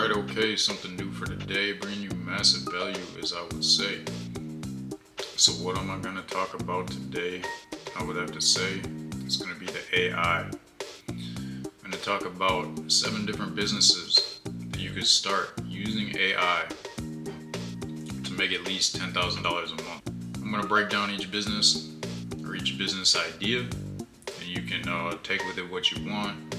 Alright, okay, something new for today, bringing you massive value, as I would say. So what am I going to talk about today? I would have to say it's going to be the AI. I'm going to talk about 7 different businesses that you could start using AI to make at least $10,000 a month. I'm going to break down each business or each business idea, and you can take with it what you want,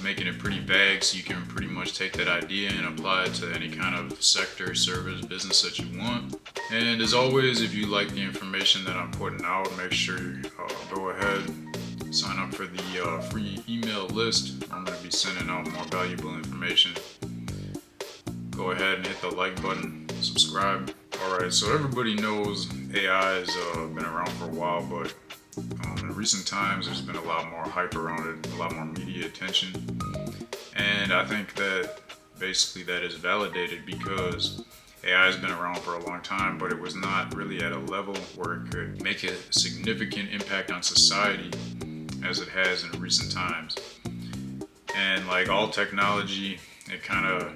making it pretty vague so you can pretty much take that idea and apply it to any kind of sector, service, business that you want. And as always, if you like the information that I'm putting out, make sure you go ahead, sign up for the free email list. I'm going to be sending out more valuable information. Go ahead and hit the like button, subscribe. Alright, so everybody knows AI has been around for a while, but in recent times there's been a lot more hype around it, a lot more media attention, and I think that basically that is validated because AI has been around for a long time, but it was not really at a level where it could make a significant impact on society as it has in recent times. And like all technology, it kind of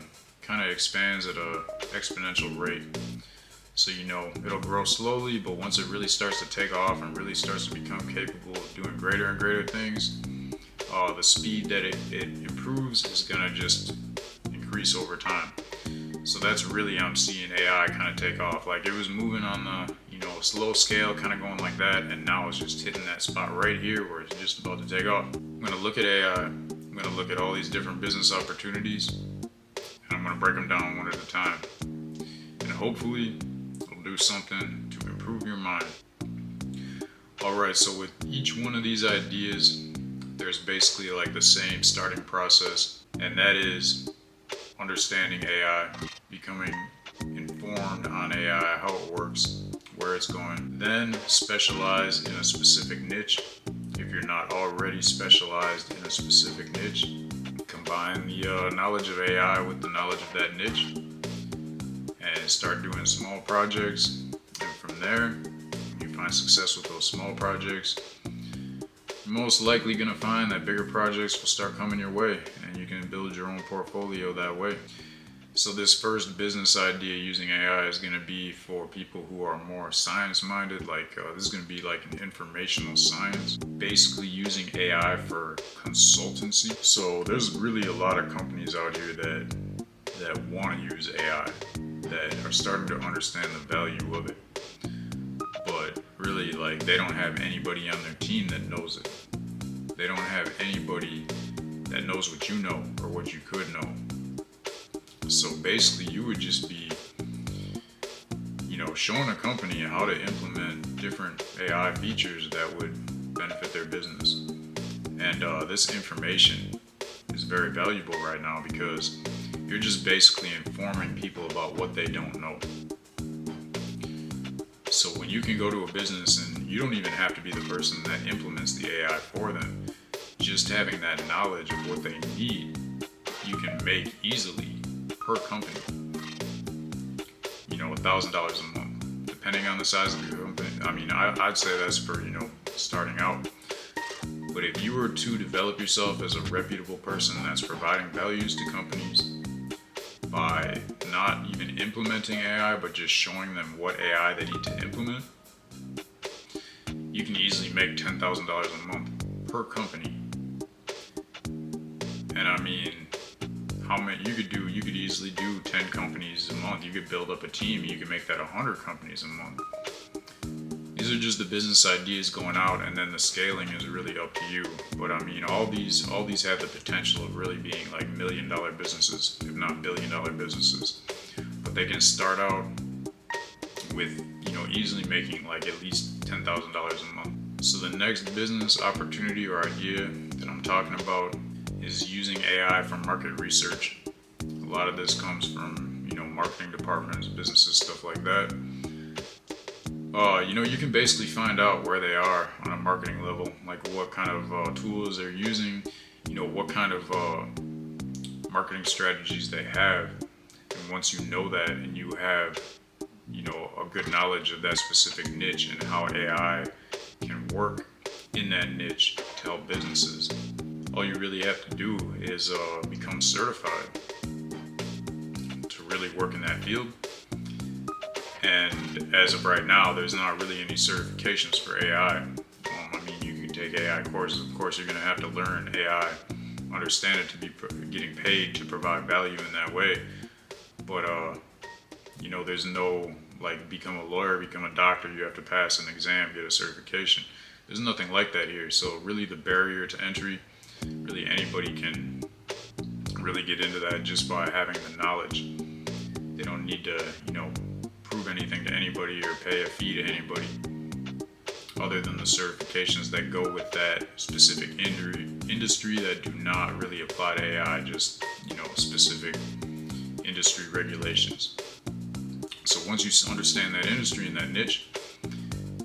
expands at an exponential rate. So, it'll grow slowly, but once it really starts to take off and really starts to become capable of doing greater and greater things, the speed that it improves is going to just increase over time. So that's really, I'm seeing AI kind of take off. Like, it was moving on the, slow scale, kind of going like that, and now it's just hitting that spot right here where it's just about to take off. I'm going to look at AI, I'm going to look at all these different business opportunities, and I'm going to break them down one at a time. And hopefully, do something to improve your mind. Alright, so with each one of these ideas, there's basically like the same starting process, and that is understanding AI, becoming informed on AI, how it works, where it's going. Then specialize in a specific niche. If you're not already specialized in a specific niche, combine the knowledge of AI with the knowledge of that niche, and start doing small projects, and from there you find success with those small projects, you're most likely going to find that bigger projects will start coming your way, and you can build your own portfolio that way. So this first business idea using AI is going to be for people who are more science minded. Like this is going to be like an informational science, basically using AI for consultancy. So there's really a lot of companies out here that want to use AI, that are starting to understand the value of it, but really they don't have anybody on their team that knows it. They don't have anybody that knows what you know or what you could know. So basically you would just be showing a company how to implement different AI features that would benefit their business. And this information is very valuable right now because you're just basically informing people about what they don't know. So when you can go to a business and you don't even have to be the person that implements the AI for them, just having that knowledge of what they need, you can make easily per company, $1,000 a month, depending on the size of your company. I mean, I'd say that's for, starting out. But if you were to develop yourself as a reputable person that's providing values to companies by not even implementing AI, but just showing them what AI they need to implement, you can easily make $10,000 a month per company. And I mean, how many you could easily do 10 companies a month. You could build up a team, you could make that 100 companies a month. These are just the business ideas going out, and then the scaling is really up to you. But I mean, all these have the potential of really being like $1 million businesses, if not $1 billion businesses. But they can start out with, easily making like at least $10,000 a month. So the next business opportunity or idea that I'm talking about is using AI for market research. A lot of this comes from, marketing departments, businesses, stuff like that. You can basically find out where they are on a marketing level, like what kind of tools they're using, what kind of marketing strategies they have. And once you know that and you have, a good knowledge of that specific niche and how AI can work in that niche to help businesses, all you really have to do is become certified. really work in that field. And as of right now, there's not really any certifications for AI. I mean, you can take AI courses. Of course, you're going to have to learn AI, understand it to be getting paid to provide value in that way. But, there's no, like, become a lawyer, become a doctor, you have to pass an exam, get a certification. There's nothing like that here. So really the barrier to entry, really anybody can really get into that just by having the knowledge. They don't need to, prove anything to anybody or pay a fee to anybody other than the certifications that go with that specific industry that do not really apply to AI, just, specific industry regulations. So once you understand that industry and that niche,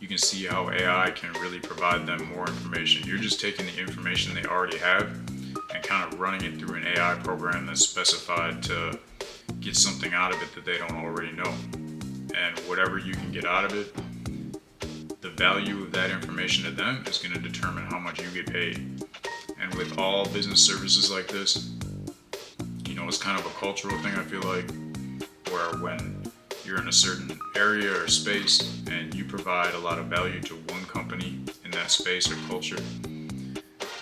you can see how AI can really provide them more information. You're just taking the information they already have and kind of running it through an AI program that's specified to get something out of it that they don't already know. And whatever you can get out of it, the value of that information to them is going to determine how much you get paid. And with all business services like this, it's kind of a cultural thing, I feel like, where when you're in a certain area or space and you provide a lot of value to one company in that space or culture,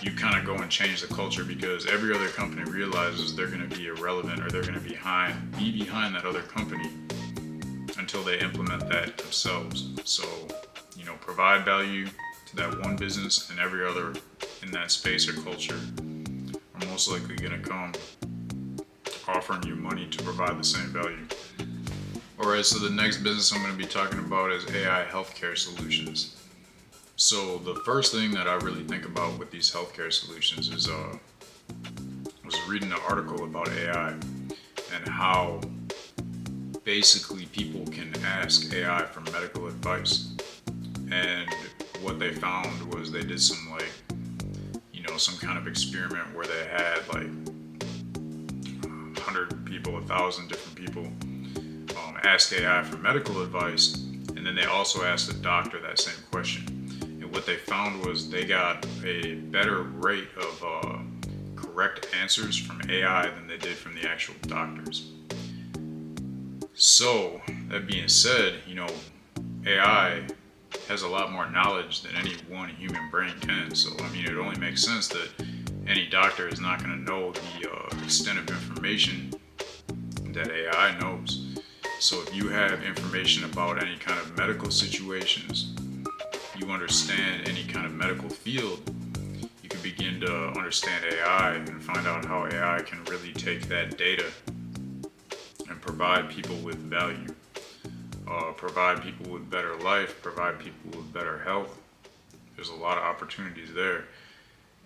you kind of go and change the culture because every other company realizes they're going to be irrelevant or they're going to be behind that other company until they implement that themselves. So, provide value to that one business, and every other in that space or culture are most likely going to come offering you money to provide the same value. Alright, so the next business I'm going to be talking about is AI healthcare solutions. So the first thing that I really think about with these healthcare solutions is was reading an article about AI and how basically people can ask AI for medical advice. And what they found was they did some some kind of experiment where they had 100 people, 1,000 different people ask AI for medical advice, and then they also asked the doctor that same question. And what they found was they got a better rate of correct answers from AI than they did from the actual doctors. So that being said, AI has a lot more knowledge than any one human brain can. So, it only makes sense that any doctor is not going to know the extent of information that AI knows. So if you have information about any kind of medical situations, you understand any kind of medical field, you can begin to understand AI and find out how AI can really take that data and provide people with value. Provide people with better life, provide people with better health. There's a lot of opportunities there.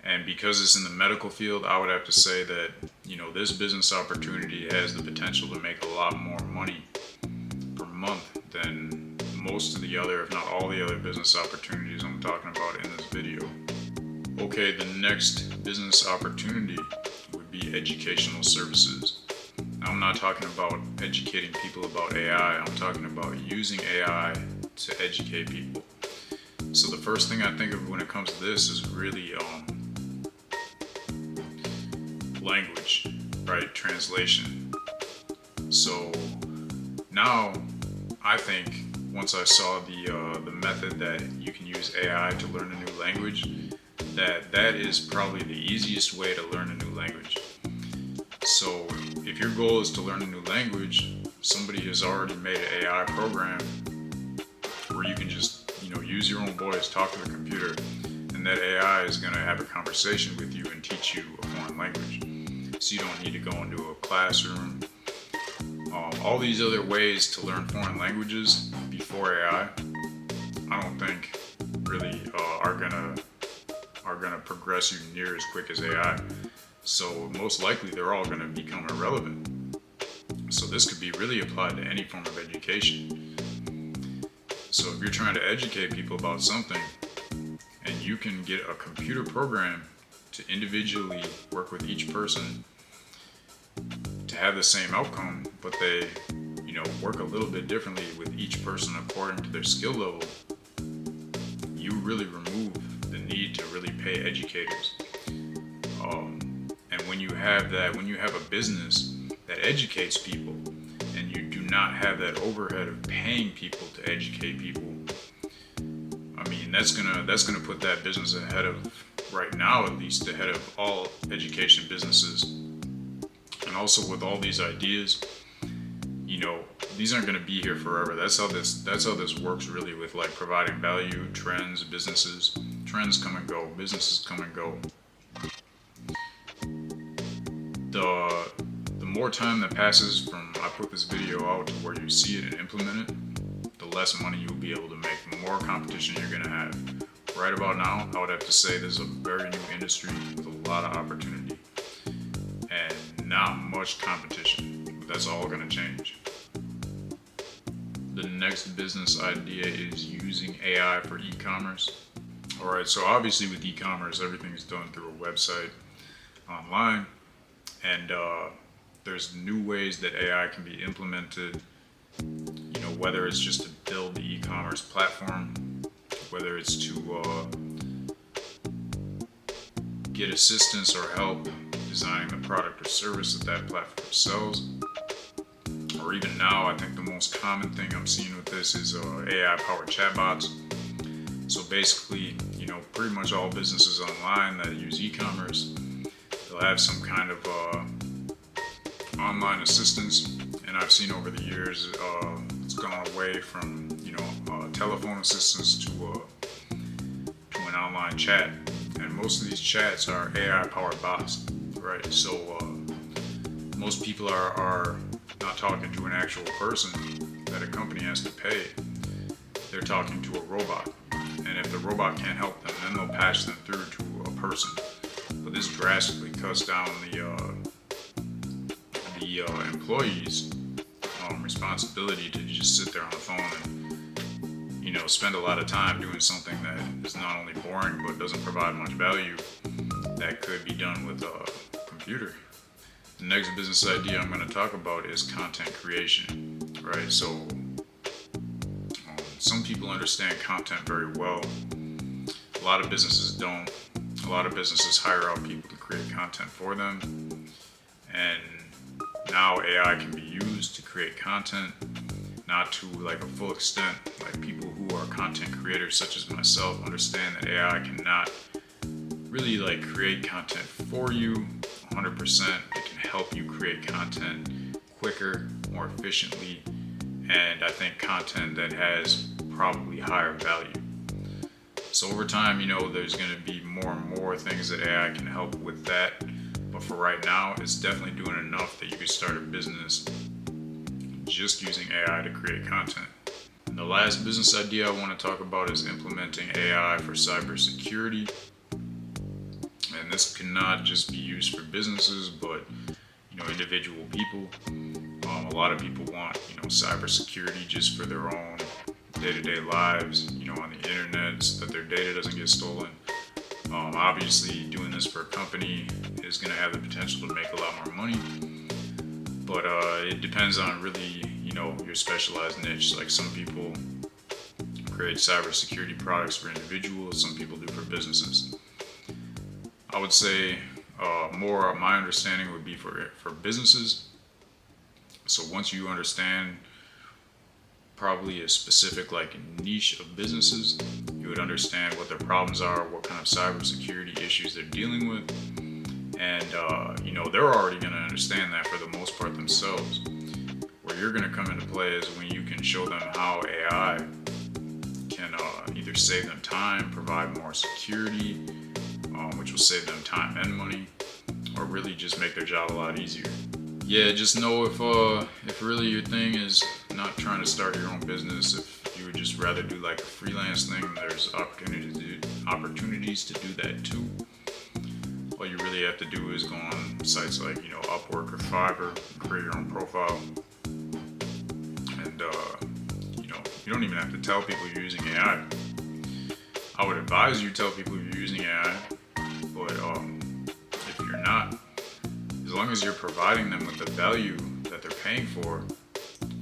And because it's in the medical field, I would have to say that, this business opportunity has the potential to make a lot more money per month than most of the other, if not all the other business opportunities I'm talking about in this video. Okay, the next business opportunity would be educational services. I'm not talking about educating people about AI, I'm talking about using AI to educate people. So the first thing I think of when it comes to this is really language, right? Translation. So now I think once I saw the method that you can use AI to learn a new language, that is probably the easiest way to learn a new language. So if your goal is to learn a new language, somebody has already made an AI program where you can just, use your own voice, talk to the computer, and that AI is going to have a conversation with you and teach you a foreign language. So you don't need to go into a classroom. All these other ways to learn foreign languages before AI, I don't think really are gonna progress you near as quick as AI. So most likely they're all gonna become irrelevant. So this could be really applied to any form of education. So if you're trying to educate people about something and you can get a computer program to individually work with each person to have the same outcome, but they, work a little bit differently with each person according to their skill level, you really remove the need to really pay educators. And when you have a business that educates people not have that overhead of paying people to educate people, I mean, that's gonna put that business ahead of, right now at least, ahead of all education businesses. And also with all these ideas, you know, these aren't going to be here forever. That's how this works really, with like providing value, trends, businesses. Trends come and go, businesses come and go. The more time that passes from I put this video out to where you see it and implement it, the less money you'll be able to make, the more competition you're going to have. Right about now, I would have to say this is a very new industry with a lot of opportunity and not much competition, but that's all going to change. The next business idea is using AI for e-commerce. Alright, so obviously with e-commerce, everything's done through a website online, and there's new ways that AI can be implemented, you know, whether it's just to build the e-commerce platform, whether it's to get assistance or help designing the product or service that platform sells. Or even now, I think the most common thing I'm seeing with this is AI-powered chatbots. So basically, you know, pretty much all businesses online that use e-commerce, they'll have some kind of online assistance. And I've seen over the years, it's gone away from, you know, telephone assistance to an online chat. And most of these chats are AI-powered bots, right? So most people are not talking to an actual person that a company has to pay. They're talking to a robot. And if the robot can't help them, then they'll patch them through to a person. But this drastically cuts down the employee's responsibility to just sit there on the phone and, you know, spend a lot of time doing something that is not only boring but doesn't provide much value that could be done with a computer. The next business idea I'm going to talk about is content creation, right? So some people understand content very well. A lot of businesses don't. A lot of businesses hire out people to create content for them. And now AI can be used to create content, not to like a full extent. Like people who are content creators such as myself understand that AI cannot really like create content for you 100%. It can help you create content quicker, more efficiently, and I think content that has probably higher value. So over time, you know, there's going to be more and more things that AI can help with that. But for right now, it's definitely doing enough that you could start a business just using AI to create content. And the last business idea I want to talk about is implementing AI for cybersecurity. And this cannot just be used for businesses, but, you know, individual people. A lot of people want, you know, cybersecurity just for their own day-to-day lives, you know, on the internet, so that their data doesn't get stolen. Obviously, doing this for a company is going to have the potential to make a lot more money, but it depends on really, you know, your specialized niche. Like some people create cybersecurity products for individuals, some people do for businesses. I would say more my understanding would be for businesses. So once you understand probably a specific like niche of businesses, you would understand what their problems are, what kind of cybersecurity issues they're dealing with, and you know, they're already going to understand that for the most part themselves. Where you're going to come into play is when you can show them how AI can either save them time, provide more security, which will save them time and money, or really just make their job a lot easier. Yeah, just know if really your thing is not trying to start your own business, if you would just rather do like a freelance thing, there's opportunities to do that too. All you really have to do is go on sites like, you know, Upwork or Fiverr, create your own profile, and you know, you don't even have to tell people you're using AI. I would advise you tell people you're using AI, but if you're not, as long as you're providing them with the value that they're paying for,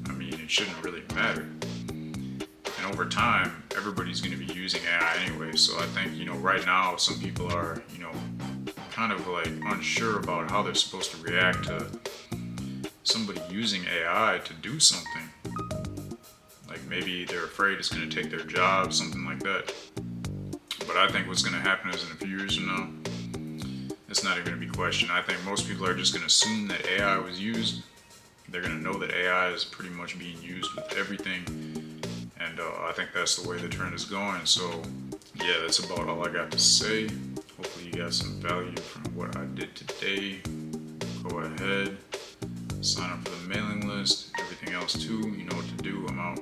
I mean, it shouldn't really matter. And over time, everybody's going to be using AI anyway. So I think, you know, right now, some people are, you know, kind of like unsure about how they're supposed to react to somebody using AI to do something. Like maybe they're afraid it's going to take their job, something like that. But I think what's going to happen is in a few years from now, it's not even going to be questioned. I think most people are just going to assume that AI was used. They're going to know that AI is pretty much being used with everything. And I think that's the way the trend is going. So yeah, that's about all I got to say. Hopefully you got some value from what I did today. Go ahead, sign up for the mailing list, everything else too. You know what to do. I'm out.